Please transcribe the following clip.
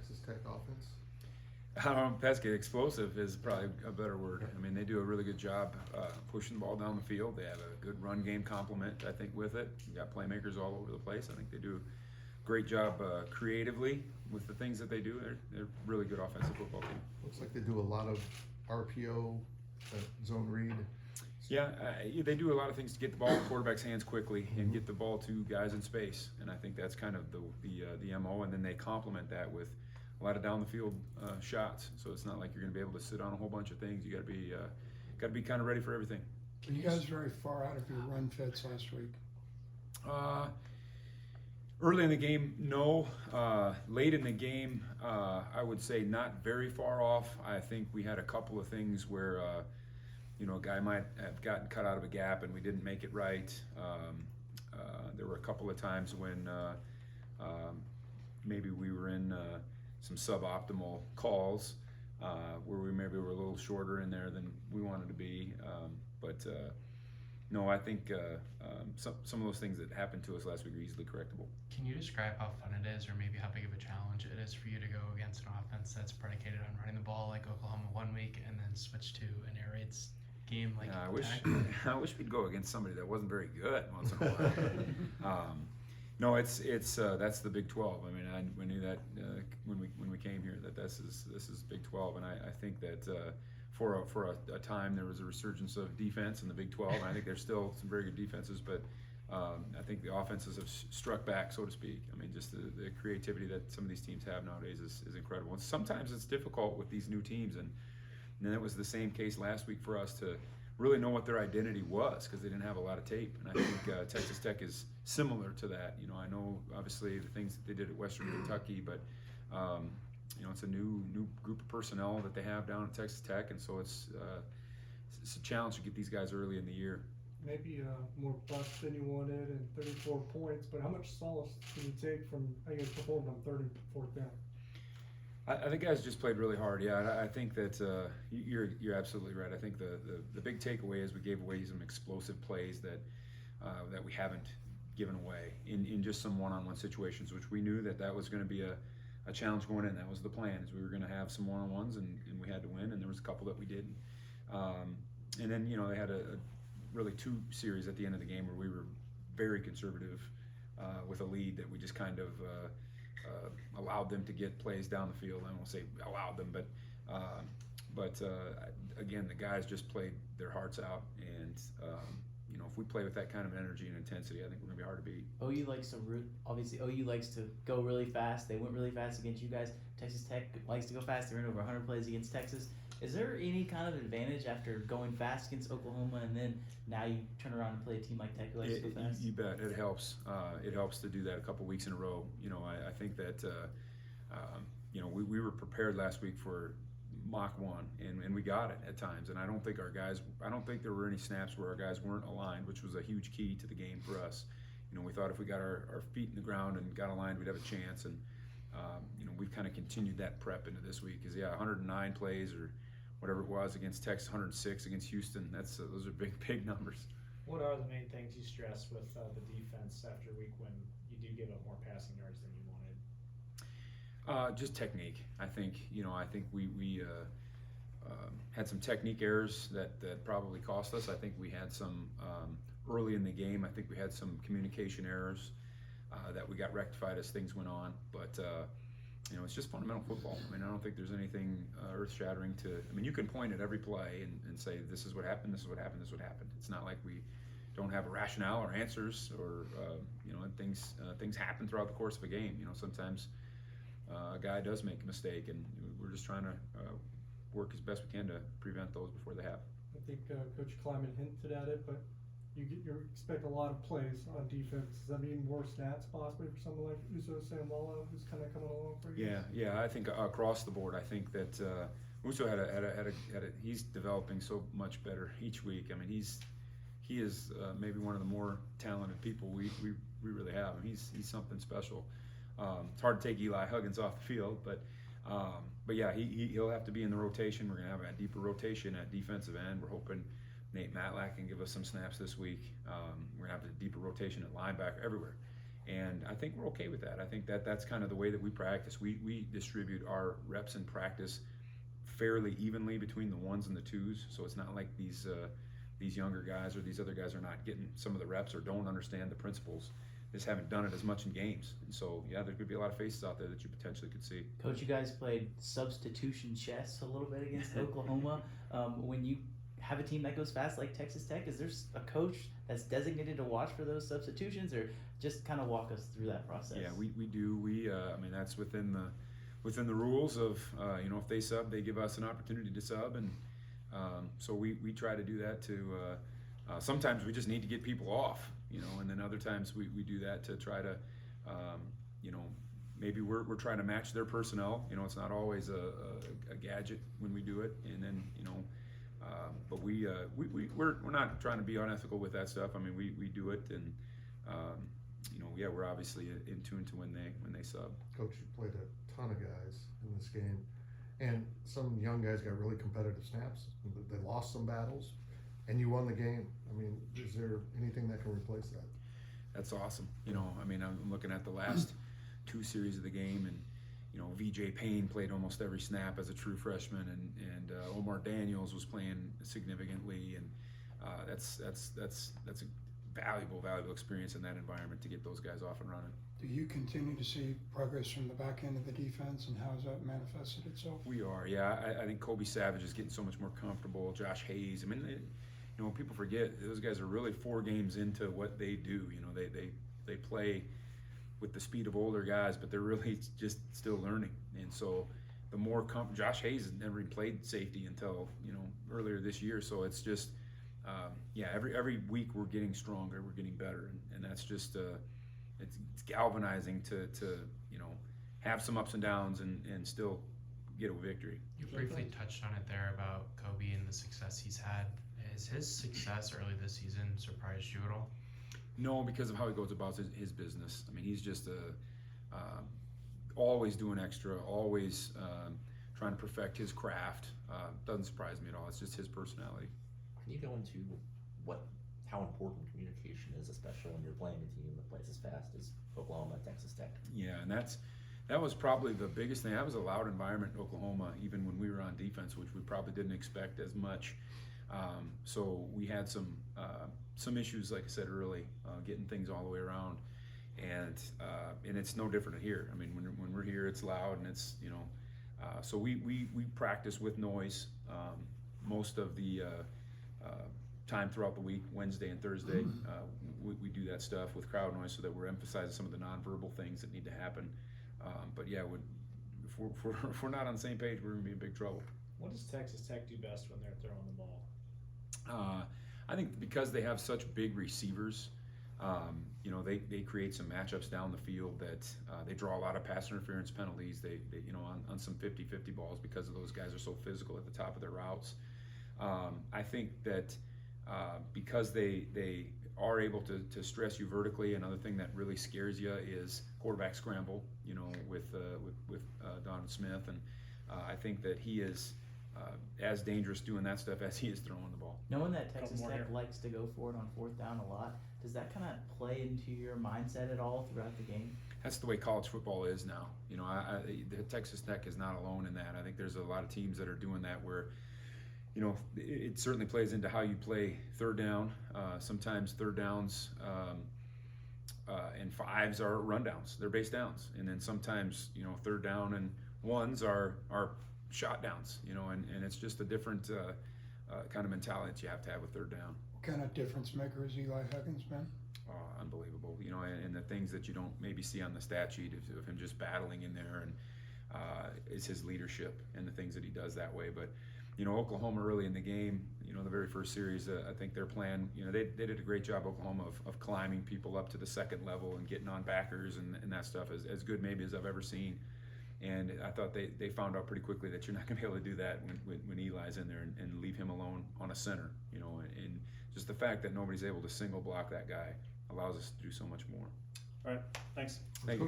Texas Tech offense? I don't know, Pesky, explosive is probably a better word. I mean, they do a really good job pushing the ball down the field. They have a good run game complement, I think, with it. You got playmakers all over the place. I think they do a great job creatively with the things that they do. They're a really good offensive football team. Looks like they do a lot of RPO, zone read. Yeah, they do a lot of things to get the ball in the quarterback's hands quickly and get the ball to guys in space, and I think that's kind of the MO. And then they complement that with a lot of down the field shots. So it's not like you're going to be able to sit on a whole bunch of things. You got to be kind of ready for everything. Were you guys very far out of your run fits last week? Early in the game, no. Late in the game, I would say not very far off. I think we had a couple of things where a guy might have gotten cut out of a gap and we didn't make it right. There were a couple of times when maybe we were in some suboptimal calls where we maybe were a little shorter in there than we wanted to be. No, I think some of those things that happened to us last week are easily correctable. Can you describe how fun it is, or maybe how big of a challenge it is for you to go against an offense that's predicated on running the ball like Oklahoma 1 week and then switch to an air raids game like I wish we'd go against somebody that wasn't very good once in a while. No, it's that's the Big 12. I mean, we knew that when we came here that this is Big 12, and I think that for a time there was a resurgence of defense in the Big 12, and I think there's still some very good defenses, but I think the offenses have struck back, so to speak. I mean, just the creativity that some of these teams have nowadays is incredible. And sometimes it's difficult with these new teams, and then it was the same case last week for us to really know what their identity was because they didn't have a lot of tape. And I think Texas Tech is similar to that. I know obviously the things that they did at Western Kentucky, but it's a new group of personnel that they have down at Texas Tech, and so it's a challenge to get these guys early in the year. Maybe more bucks than you wanted and 34 points, but how much solace can you take from how you guys performed on 3rd and 4th down? I think guys just played really hard. Yeah, I think that you're absolutely right. I think the big takeaway is we gave away some explosive plays that we haven't given away in just some one-on-one situations, which we knew that was going to be a challenge going in. That was the plan, is we were going to have some one-on-ones and we had to win, and there was a couple that we didn't. And then they had a really 2 series at the end of the game where we were very conservative with a lead that we just kind of allowed them to get plays down the field. I won't say allowed them, but again, the guys just played their hearts out, and if we play with that kind of energy and intensity, I think we're gonna be hard to beat. OU likes to root. Obviously, OU likes to go really fast. They went really fast against you guys. Texas Tech likes to go fast. They ran over 100 plays against Texas. Is there any kind of advantage after going fast against Oklahoma and then now you turn around and play a team like Tech who likes to go fast? You bet. It helps. It helps to do that a couple weeks in a row. I think that we were prepared last week for Mach 1, and we got it at times. And I don't think there were any snaps where our guys weren't aligned, which was a huge key to the game for us. We thought if we got our feet in the ground and got aligned, we'd have a chance. And we've kind of continued that prep into this week. 109 plays or whatever it was against Texas, 106 against Houston. Those are big numbers. What are the main things you stress with the defense after a week when you do give up more passing yards than you wanted? Just technique. I think we had some technique errors that probably cost us. I think we had some early in the game. I think we had some communication errors that we got rectified as things went on. But it's just fundamental football. I mean, I don't think there's anything earth-shattering to. I mean, you can point at every play and say this is what happened, this is what happened, this is what happened. It's not like we don't have a rationale or answers or things happen throughout the course of a game. Sometimes a guy does make a mistake, and we're just trying to work as best we can to prevent those before they happen. I think Coach Klanderman hinted at it, but you expect a lot of plays on defense. Does that mean more snaps possibly for someone like Uso Samwala, who's kind of coming along for you? Yeah. I think across the board, I think that Uso had a he's developing so much better each week. I mean, he is maybe one of the more talented people we really have. I mean, he's something special. It's hard to take Eli Huggins off the field, but yeah, he'll have to be in the rotation. We're gonna have a deeper rotation at defensive end. We're hoping Nate Matlack can give us some snaps this week. We're gonna have a deeper rotation at linebacker everywhere, And I think we're okay with that. I think that that's kind of the way that we practice. We distribute our reps in practice fairly evenly between the ones and the twos. So it's not like these younger guys or these other guys are not getting some of the reps or don't understand the principles. They just haven't done it as much in games. And so, yeah, there could be a lot of faces out there that you potentially could see. Coach, you guys played substitution chess a little bit against Oklahoma. When you have a team that goes fast like Texas Tech, is there a coach that's designated to watch for those substitutions, or just kind of walk us through that process? Yeah, we do. I mean, that's within the rules of, if they sub, they give us an opportunity to sub. And so we try to do that to, sometimes we just need to get people off, and then other times we do that to try to, maybe we're trying to match their personnel. It's not always a gadget when we do it. And then, but we're not trying to be unethical with that stuff. I mean, we do it, and we're obviously in tune to when they sub. Coach, you played a ton of guys in this game, and some young guys got really competitive snaps. They lost some battles, and you won the game. I mean, is there anything that can replace that? That's awesome. I mean, I'm looking at the last two series of the game, and VJ Payne played almost every snap as a true freshman, and Omar Daniels was playing significantly, and that's a valuable experience in that environment to get those guys off and running. Do you continue to see progress from the back end of the defense, and how has that manifested itself? We are, yeah. I think Kobe Savage is getting so much more comfortable. Josh Hayes. I mean, people forget those guys are really 4 games into what they do. They play with the speed of older guys, but they're really just still learning. And so the more Josh Hayes has never even played safety until earlier this year. So it's just every week we're getting stronger, we're getting better, and that's just it's galvanizing to have some ups and downs and still get a victory. You briefly touched on it there about Kobe and the success he's had. Has his success early this season surprised you at all? No, because of how he goes about his business. I mean, he's just always doing extra, always trying to perfect his craft. Doesn't surprise me at all. It's just his personality. Can you go into how important communication is, especially when you're playing a team that plays as fast as Oklahoma, Texas Tech? Yeah, and that was probably the biggest thing. That was a loud environment in Oklahoma, even when we were on defense, which we probably didn't expect as much. So we had some issues, like I said early, getting things all the way around, and it's no different here. I mean, when we're here, it's loud, and it's so we practice with noise most of the time throughout the week. Wednesday and Thursday, we do that stuff with crowd noise so that we're emphasizing some of the nonverbal things that need to happen. But yeah, if we're not on the same page, we're gonna be in big trouble. What does Texas Tech do best when they're throwing the ball? I think because they have such big receivers, they create some matchups down the field that they draw a lot of pass interference penalties. They on some 50-50 balls because of those guys are so physical at the top of their routes. I think that because they are able to stress you vertically. Another thing that really scares you is quarterback scramble. With Donovan Smith, and I think that he is as dangerous doing that stuff as he is throwing the ball. Knowing that Texas more Tech here. likes to go for it on 4th down a lot, does that kind of play into your mindset at all throughout the game? That's the way college football is now. The Texas Tech is not alone in that. I think there's a lot of teams that are doing that where, it certainly plays into how you play 3rd down. Sometimes 3rd downs and 5s are rundowns. They're base downs. And then sometimes, 3rd down and 1s are shot downs, and it's just a different kind of mentality that you have to have with 3rd down. What kind of difference maker has Eli Huggins been? Unbelievable, and the things that you don't maybe see on the stat sheet of him just battling in there, and it's his leadership and the things that he does that way. But Oklahoma early in the game, the very first series, I think their plan, they did a great job, Oklahoma, of climbing people up to the 2nd level and getting on backers and that stuff, as good maybe as I've ever seen. And I thought they found out pretty quickly that you're not going to be able to do that when Eli's in there and leave him alone on a center, and just the fact that nobody's able to single block that guy allows us to do so much more. All right, thanks. Thank you.